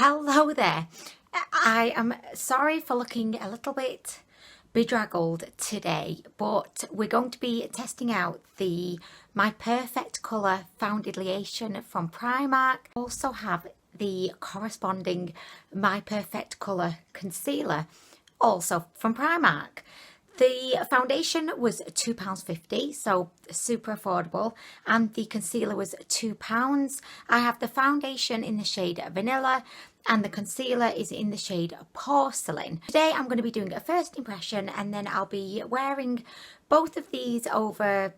Hello there. I am sorry for looking a little bit bedraggled today, but we're going to be testing out the My Perfect Colour Foundation from Primark. Also have the corresponding My Perfect Colour Concealer, also from Primark. The foundation was £2.50, so super affordable, and the concealer was £2. I have the foundation in the shade Vanilla and the concealer is in the shade Porcelain. Today I'm going to be doing a first impression and then I'll be wearing both of these over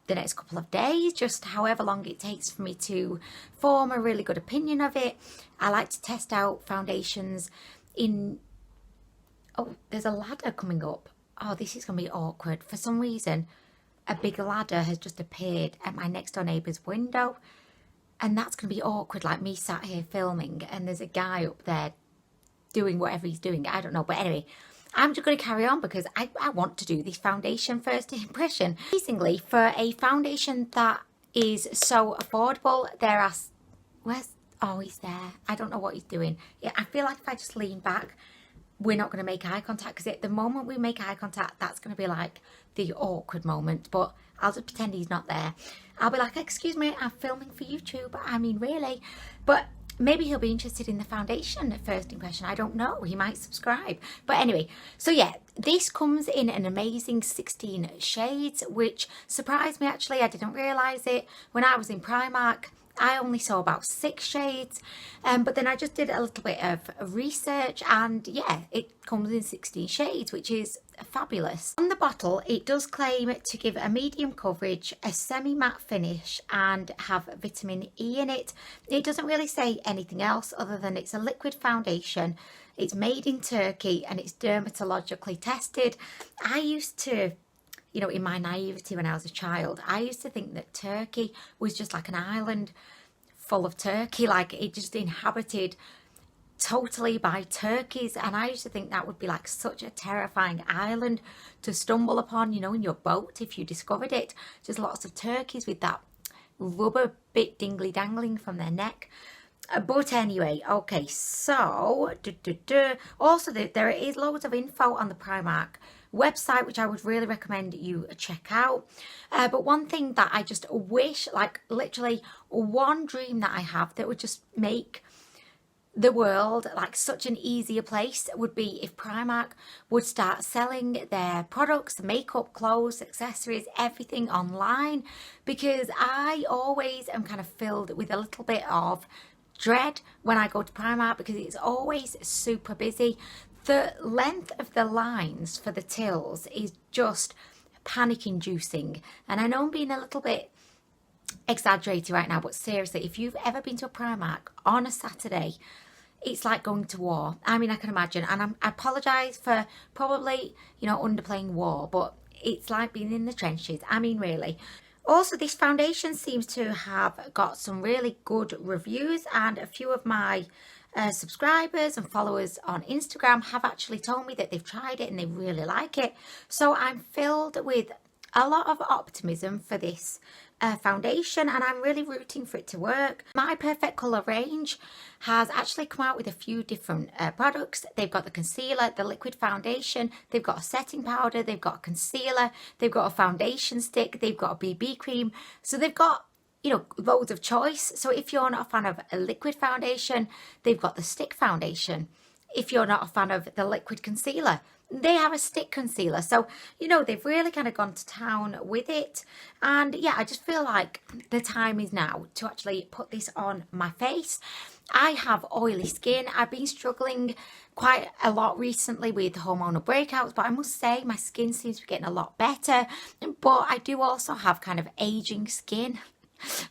the next couple of days, just however long it takes for me to form a really good opinion of it. I like to test out foundations in... Oh, there's a ladder coming up. Oh, this is going to be awkward. For some reason, a big ladder has just appeared at my next door neighbour's window. And that's going to be awkward, like me sat here filming and there's a guy up there doing whatever he's doing. I don't know. But anyway, I'm just going to carry on because I want to do this foundation first impression. Amazingly, for a foundation that is so affordable, there are... Where's... Oh, he's there. I don't know what he's doing. Yeah, I feel like if I just lean back, we're not going to make eye contact, because at the moment we make eye contact, that's going to be like the awkward moment. But I'll just pretend he's not there. I'll be like, excuse me, I'm filming for YouTube. I mean, really. But maybe he'll be interested in the foundation at first impression. I don't know. He might subscribe. But anyway, so yeah, this comes in an amazing 16 shades, which surprised me actually. I didn't realise it. When I was in Primark, I only saw about 6 shades, but then I just did a little bit of research and yeah, it comes in 16 shades, which is fabulous. On the bottle, it does claim to give a medium coverage, a semi-matte finish and have vitamin E in it. It doesn't really say anything else other than it's a liquid foundation. It's made in Turkey and it's dermatologically tested. I used to... You know, in my naivety when I was a child, I used to think that Turkey was just like an island full of turkey, like it just inhabited totally by turkeys. And I used to think that would be like such a terrifying island to stumble upon, you know, in your boat if you discovered it. Just lots of turkeys with that rubber bit dingly dangling from their neck. But anyway, okay, so also there is loads of info on the Primark website, which I would really recommend you check out. But one thing that I just wish, like literally one dream that I have that would just make the world like such an easier place, would be if Primark would start selling their products, makeup, clothes, accessories, everything online, because I always am kind of filled with a little bit of dread when I go to Primark because it's always super busy. The length of the lines for the tills is just panic inducing, and I know I'm being a little bit exaggerated right now, but seriously, if you've ever been to a Primark on a Saturday, it's like going to war. I mean, I can imagine, and I apologise for probably, you know, underplaying war, but it's like being in the trenches. I mean, really. Also, this foundation seems to have got some really good reviews, and a few of my subscribers and followers on Instagram have actually told me that they've tried it and they really like it. So I'm filled with a lot of optimism for this foundation, and I'm really rooting for it to work. My Perfect Colour range has actually come out with a few different products. They've got the concealer, the liquid foundation, they've got a setting powder, they've got a concealer, they've got a foundation stick, they've got a BB cream. So they've got, you know, loads of choice. So if you're not a fan of a liquid foundation, they've got the stick foundation. If you're not a fan of the liquid concealer, they have a stick concealer. So, you know, they've really kind of gone to town with it. And yeah, I just feel like the time is now to actually put this on my face. I have oily skin. I've been struggling quite a lot recently with hormonal breakouts, but I must say my skin seems to be getting a lot better. But I do also have kind of aging skin.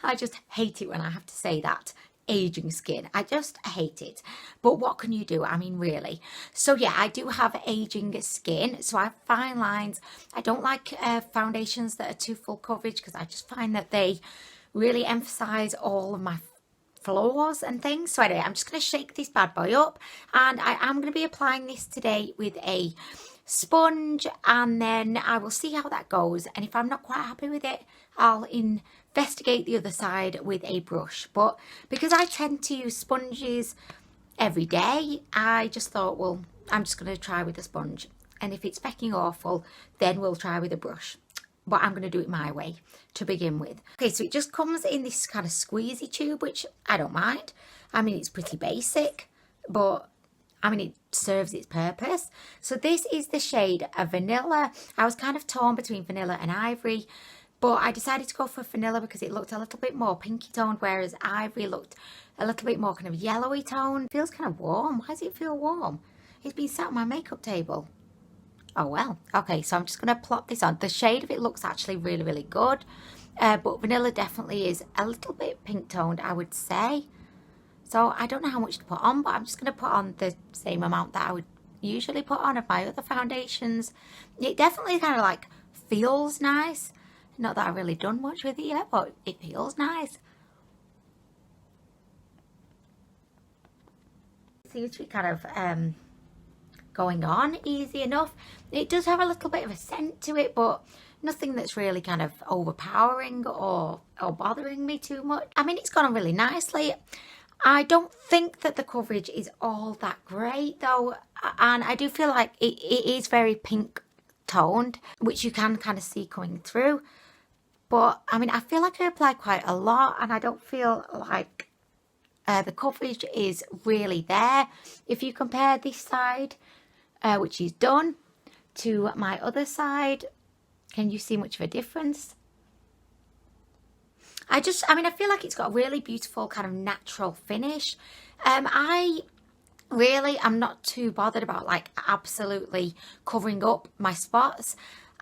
I just hate it when I have to say that. Aging skin. I just hate it. But what can you do? I mean, really. So yeah, I do have aging skin. So I have fine lines. I don't like foundations that are too full coverage because I just find that they really emphasize all of my flaws and things. So anyway, I'm just going to shake this bad boy up, and I am going to be applying this today with a sponge, and then I will see how that goes. And if I'm not quite happy with it, I'll investigate the other side with a brush. But because I tend to use sponges every day. I just thought, well, I'm just going to try with a sponge. And if it's fecking awful, then we'll try with a brush. But I'm going to do it my way to begin with. Okay, so it just comes in this kind of squeezy tube, which I don't mind. I mean, it's pretty basic, but I mean, it serves its purpose. So this is the shade of Vanilla. I was kind of torn between Vanilla and Ivory, but I decided to go for Vanilla because it looked a little bit more pinky toned, whereas Ivory looked a little bit more kind of yellowy toned. It feels kind of warm. Why does it feel warm? It's been sat on my makeup table. Oh well. Okay, so I'm just going to plop this on. The shade of it looks actually really, really good. But Vanilla definitely is a little bit pink toned, I would say. So I don't know how much to put on, but I'm just going to put on the same amount that I would usually put on of my other foundations. It definitely kind of like feels nice. Not that I've really done much with it yet, but it feels nice. It seems to be kind of going on easy enough. It does have a little bit of a scent to it, but nothing that's really kind of overpowering or bothering me too much. I mean, it's gone on really nicely. I don't think that the coverage is all that great though, and I do feel like it is very pink toned, which you can kind of see coming through. But I mean, I feel like I apply quite a lot, and I don't feel like the coverage is really there. If you compare this side, which is done, to my other side, can you see much of a difference? I mean, I feel like it's got a really beautiful kind of natural finish. I really am not too bothered about like absolutely covering up my spots.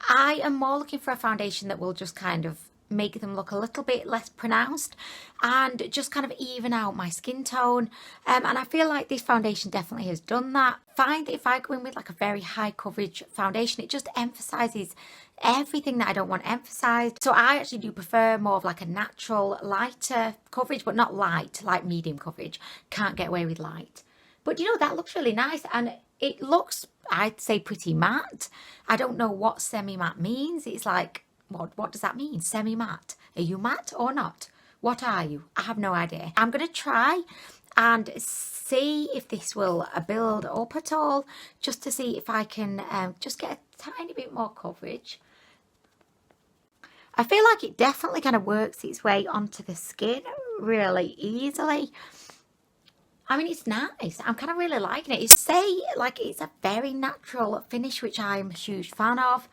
I am more looking for a foundation that will just kind of make them look a little bit less pronounced and just kind of even out my skin tone. And I feel like this foundation definitely has done that. Find that if I go in with like a very high coverage foundation, it just emphasizes everything that I don't want emphasized. So I actually do prefer more of like a natural lighter coverage, but not light, like medium coverage. Can't get away with light. But you know, that looks really nice, and it looks, I'd say, pretty matte. I don't know what semi-matte means. It's like, what does that mean? Semi-matte? Are you matte or not? What are you? I have no idea. I'm going to try and see if this will build up at all, just to see if I can just get a tiny bit more coverage. I feel like it definitely kind of works its way onto the skin really easily. I mean, it's nice. I'm kind of really liking it. It's a very natural finish, which I'm a huge fan of.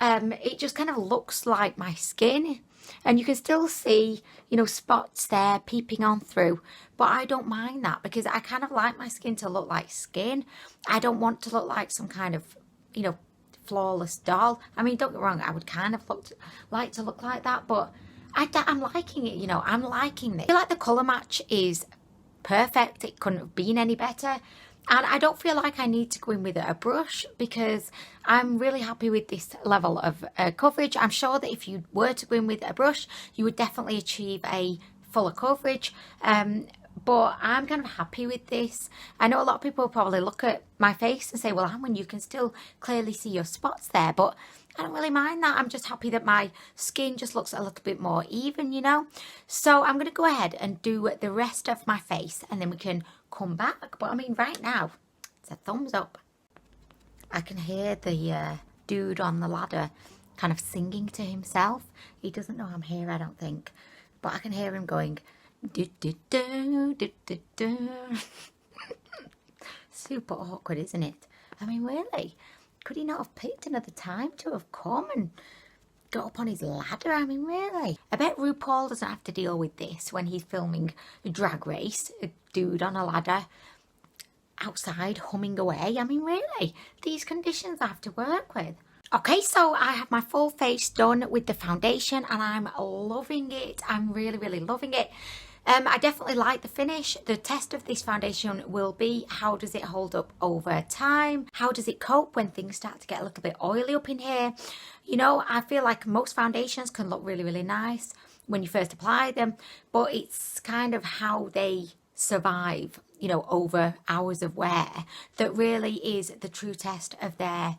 It just kind of looks like my skin, and you can still see, you know, spots there peeping on through, but I don't mind that because I kind of like my skin to look like skin. I don't want to look like some kind of, you know, flawless doll. I mean, don't get me wrong, I would kind of like to look like that, but I'm liking it, you know, I'm liking this. I feel like the colour match is perfect. It couldn't have been any better. And I don't feel like I need to go in with a brush because I'm really happy with this level of coverage. I'm sure that if you were to go in with a brush, you would definitely achieve a fuller coverage. But I'm kind of happy with this. I know a lot of people probably look at my face and say, well, Anwen, you can still clearly see your spots there. But I don't really mind that. I'm just happy that my skin just looks a little bit more even, you know. So I'm going to go ahead and do the rest of my face, and then we can come back. But I mean, right now, it's a thumbs up. I can hear the dude on the ladder kind of singing to himself. He doesn't know I'm here, I don't think. But I can hear him going, do, do, do, do, do, do. Super awkward, isn't it? I mean, really? Could he not have picked another time to have come and got up on his ladder? I mean, really? I bet RuPaul doesn't have to deal with this when he's filming a Drag Race. A dude on a ladder outside humming away. I mean, really? These conditions I have to work with. Okay, so I have my full face done with the foundation, and I'm loving it. I'm really, really loving it. I definitely like the finish. The test of this foundation will be, how does it hold up over time? How does it cope when things start to get a little bit oily up in here? You know, I feel like most foundations can look really, really nice when you first apply them, but it's kind of how they survive, you know, over hours of wear that really is the true test of their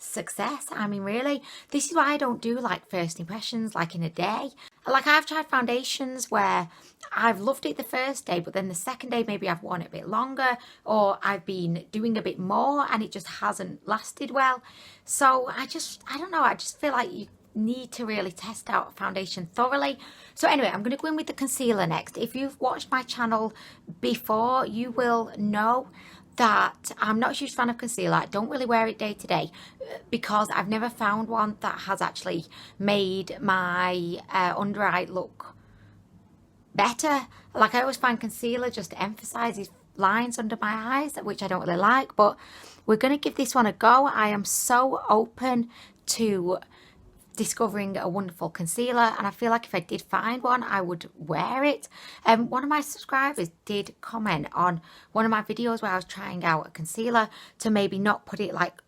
success. I mean, really, this is why I don't do like first impressions like in a day. Like I've tried foundations where I've loved it the first day, but then the second day maybe I've worn it a bit longer, or I've been doing a bit more and it just hasn't lasted well. So I don't know, I just feel like you need to really test out a foundation thoroughly. So anyway, I'm going to go in with the concealer next. If you've watched my channel before, you will know that I'm not a huge fan of concealer. I don't really wear it day to day because I've never found one that has actually made my under eye look better. Like I always find concealer just emphasizes lines under my eyes, which I don't really like, but we're going to give this one a go. I am so open to discovering a wonderful concealer, and I feel like if I did find one, I would wear it. One of my subscribers did comment on one of my videos where I was trying out a concealer to maybe not put it like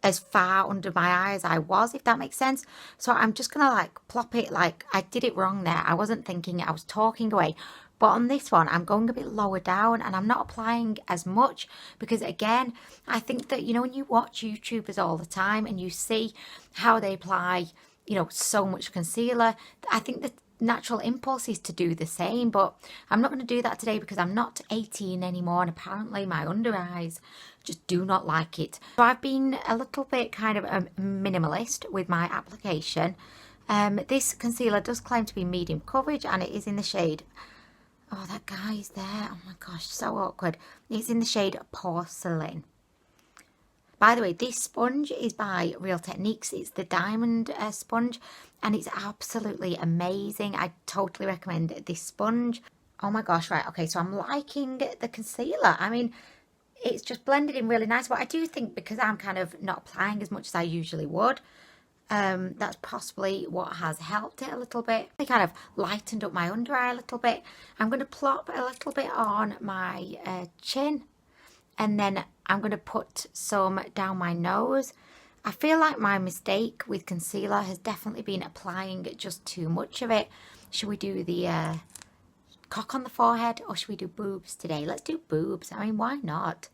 as far under my eye as I was, if that makes sense. So I'm just gonna like plop it, like I did it wrong there. I wasn't thinking, I was talking away. But on this one, I'm going a bit lower down and I'm not applying as much because, again, I think that, you know, when you watch YouTubers all the time and you see how they apply, you know, so much concealer, I think the natural impulse is to do the same. But I'm not going to do that today because I'm not 18 anymore and apparently my under eyes just do not like it. So I've been a little bit kind of a minimalist with my application. This concealer does claim to be medium coverage and it is in the shade... Oh, that guy's there. Oh my gosh, so awkward. It's in the shade Porcelain. By the way, this sponge is by Real Techniques. It's the diamond sponge and it's absolutely amazing. I totally recommend this sponge. Oh my gosh, right. Okay, so I'm liking the concealer. I mean, it's just blended in really nice. But I do think because I'm kind of not applying as much as I usually would, that's possibly what has helped it a little bit. I kind of lightened up my under eye a little bit. I'm going to plop a little bit on my chin and then I'm going to put some down my nose. I feel like my mistake with concealer has definitely been applying just too much of it. Should we do the cock on the forehead or should we do boobs today? Let's do boobs. I mean, why not?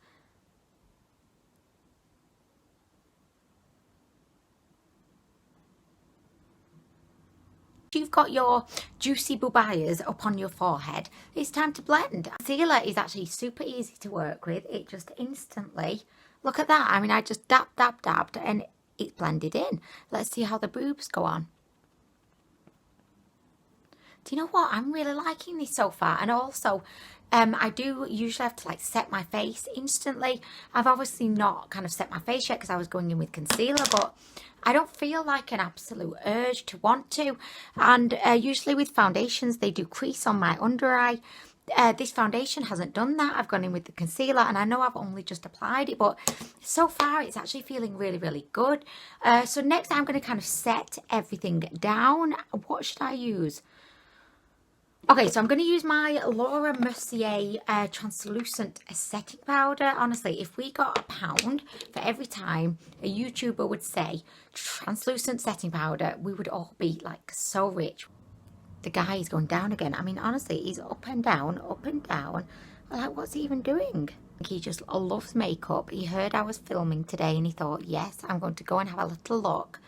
You've got your juicy boobias up on your forehead, it's time to blend. Concealer is actually super easy to work with. It just instantly, look at that. I mean, I just dabbed and it's blended in. Let's see how the boobs go on. Do you know what? I'm really liking this so far. And also, I do usually have to like set my face instantly. I've obviously not kind of set my face yet because I was going in with concealer, but I don't feel like an absolute urge to want to. And usually with foundations, they do crease on my under eye. This foundation hasn't done that. I've gone in with the concealer and I know I've only just applied it, but so far it's actually feeling really, really good. So next I'm going to kind of set everything down. What should I use? Okay, so I'm going to use my Laura Mercier translucent setting powder. Honestly, if we got £1 for every time a YouTuber would say translucent setting powder, we would all be like so rich. The guy is going down again. I mean, honestly, he's up and down, up and down. Like, what's he even doing? He just loves makeup. He heard I was filming today and he thought, yes, I'm going to go and have a little look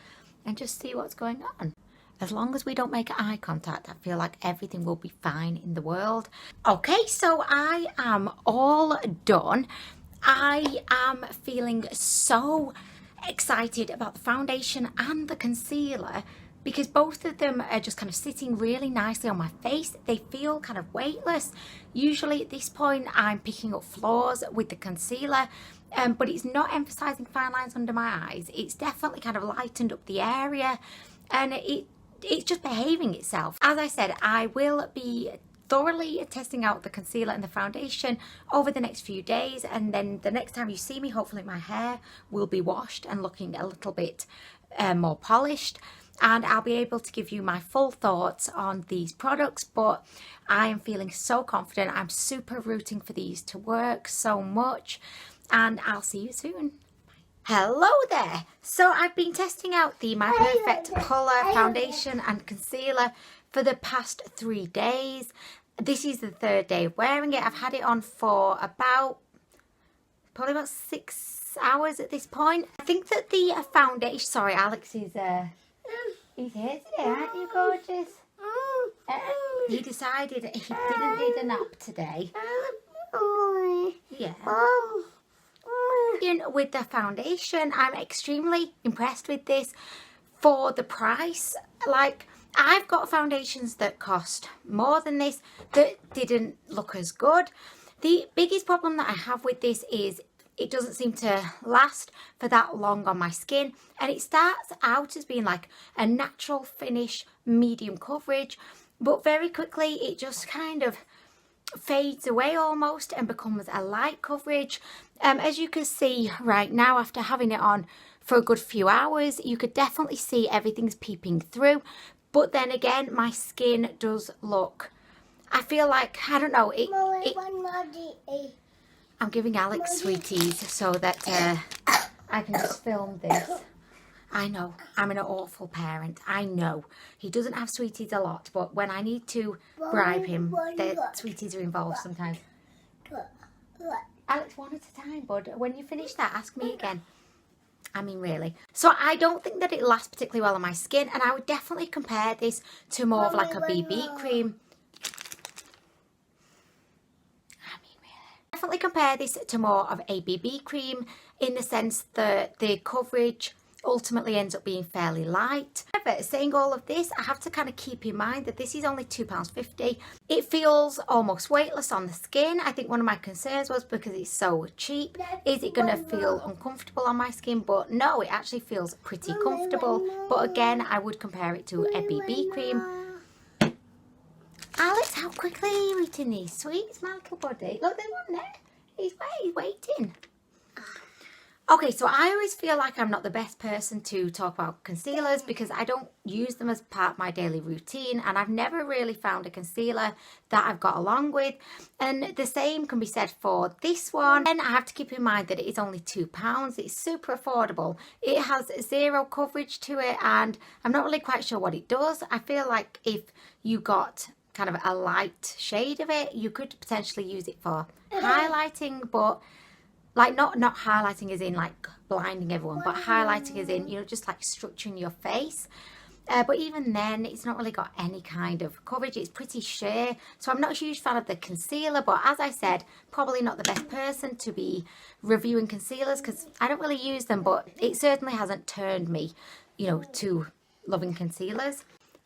and just see what's going on. As long as we don't make eye contact, I feel like everything will be fine in the world. Okay, so I am all done. I am feeling so excited about the foundation and the concealer because both of them are just kind of sitting really nicely on my face. They feel kind of weightless. Usually at this point, I'm picking up flaws with the concealer, but it's not emphasizing fine lines under my eyes. It's definitely kind of lightened up the area and it's just behaving itself. As I said, I will be thoroughly testing out the concealer and the foundation over the next few days, and then the next time you see me, hopefully my hair will be washed and looking a little bit more polished, and I'll be able to give you my full thoughts on these products. But I am feeling so confident. I'm super rooting for these to work so much, and I'll see you soon. Hello there! So I've been testing out the My Perfect Colour foundation and concealer for the past 3 days. This is the 3rd day of wearing it. I've had it on for about probably about 6 hours at this point. I think that the foundation, sorry, Alex is, he's here today, aren't you, gorgeous? He decided he didn't need a nap today. Yeah. With the foundation, I'm extremely impressed with this for the price. Like, I've got foundations that cost more than this that didn't look as good. The biggest problem that I have with this is it doesn't seem to last for that long on my skin, and it starts out as being like a natural finish, medium coverage, but very quickly it just kind of fades away almost and becomes a light coverage. As you can see right now, after having it on for a good few hours, you could definitely see everything's peeping through. But then again, my skin does look, I feel like, I don't know, I'm giving Alex sweeties so that I can just film this. I know, I'm an awful parent. I know. He doesn't have sweeties a lot, but when I need to bribe him, the sweeties are involved sometimes. Alex, one at a time, bud. When you finish that, ask me again. I mean, really. So I don't think that it lasts particularly well on my skin, and I would definitely compare this to more of like a BB cream. Definitely compare this to more of a BB cream in the sense that the coverage ultimately ends up being fairly light. However, saying all of this, I have to kind of keep in mind that this is only £2.50. It feels almost weightless on the skin. I think one of my concerns was because it's so cheap, is it going to feel uncomfortable on my skin? But no, it actually feels pretty comfortable. But again, I would compare it to a BB cream. Alex, how quickly are you eating these sweets, my little buddy? Look, there's one there. He's waiting. Okay, so I always feel like I'm not the best person to talk about concealers because I don't use them as part of my daily routine, and I've never really found a concealer that I've got along with. And the same can be said for this one. And I have to keep in mind that it is only £2. It's super affordable. It has zero coverage to it, and I'm not really quite sure what it does. I feel like if you got kind of a light shade of it, you could potentially use it for highlighting, but like not highlighting as in like blinding everyone, but highlighting as in, you know, just like structuring your face. But even then, it's not really got any kind of coverage. It's pretty sheer. So I'm not a huge fan of the concealer, but as I said, probably not the best person to be reviewing concealers because I don't really use them, but it certainly hasn't turned me, you know, to loving concealers.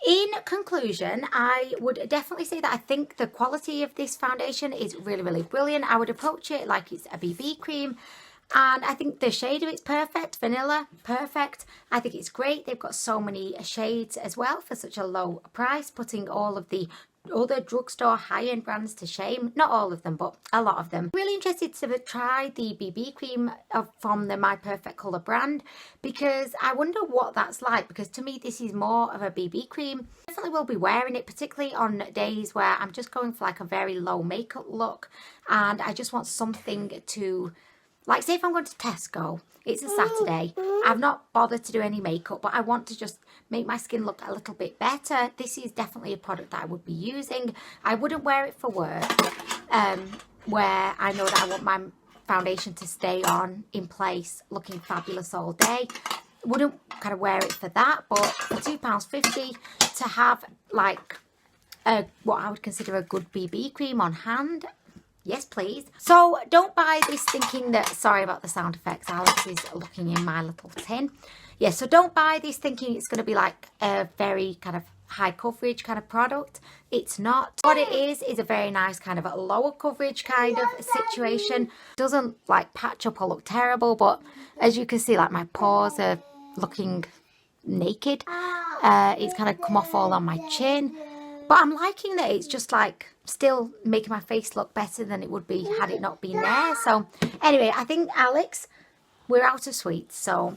In conclusion, I would definitely say that I think the quality of this foundation is really, really brilliant. I would approach it like it's a BB cream. And I think the shade of it's perfect. Vanilla, perfect. I think it's great. They've got so many shades as well for such a low price, putting all of the other drugstore high-end brands to shame. Not all of them, but a lot of them. Really interested to try the BB cream from the My Perfect Colour brand because I wonder what that's like, because to me this is more of a BB cream. Definitely will be wearing it, particularly on days where I'm just going for like a very low makeup look and I just want something to, like, say if I'm going to Tesco, it's a Saturday, I've not bothered to do any makeup, but I want to just make my skin look a little bit better. This is definitely a product that I would be using. I wouldn't wear it for work, where I know that I want my foundation to stay on in place, looking fabulous all day. Wouldn't kind of wear it for that, but for £2.50 to have like what I would consider a good BB cream on hand, yes, please. So don't buy this thinking that, sorry about the sound effects, Alex is looking in my little tin. Yeah, so don't buy this thinking it's going to be like a very kind of high coverage kind of product. It's not. What it is a very nice kind of a lower coverage kind of situation. Doesn't like patch up or look terrible, but as you can see, like my pores are looking naked. It's kind of come off all on my chin. But I'm liking that it's just like still making my face look better than it would be had it not been there. So anyway, I think, Alex, we're out of sweets. So,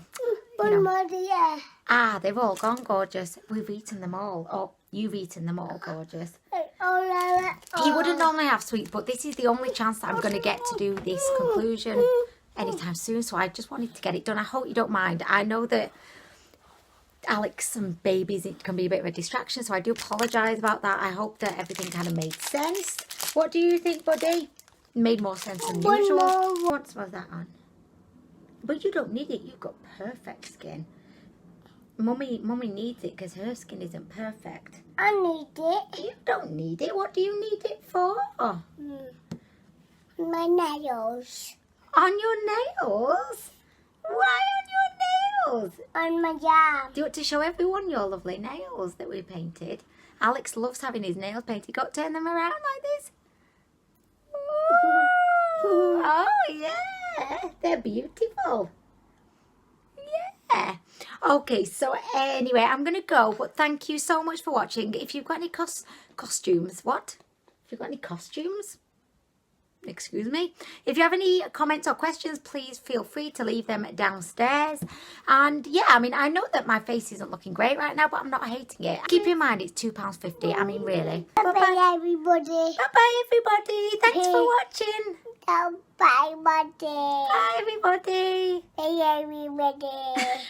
you know. Ah, they've all gone, gorgeous. We've eaten them all. Oh, you've eaten them all, gorgeous. He wouldn't normally have sweets, but this is the only chance that I'm going to get to do this conclusion anytime soon. So I just wanted to get it done. I hope you don't mind. I know that Alex and babies, it can be a bit of a distraction, so I do apologise about that. I hope that everything kind of made sense. What do you think, buddy? Made more sense than One usual. more. What was that on? But you don't need it. You've got perfect skin. Mummy needs it because her skin isn't perfect. I need it. You don't need it. What do you need it for? On My nails. your nails? Why on your nails? On my job. Do you want to show everyone your lovely nails that we painted? Alex loves having his nails painted. Got to turn them around like this. Ooh. Oh yeah, they're beautiful. Yeah. Okay, so anyway, I'm going to go, but thank you so much for watching. If you've got any costumes, what? If you've got any costumes? Excuse me. If you have any comments or questions, please feel free to leave them downstairs. And yeah, I mean, I know that my face isn't looking great right now, but I'm not hating it. Keep in mind, it's £2.50. I mean, really. Bye-bye, everybody. Bye-bye, everybody. Thanks for watching. Bye, everybody. Bye, everybody. Bye, everybody.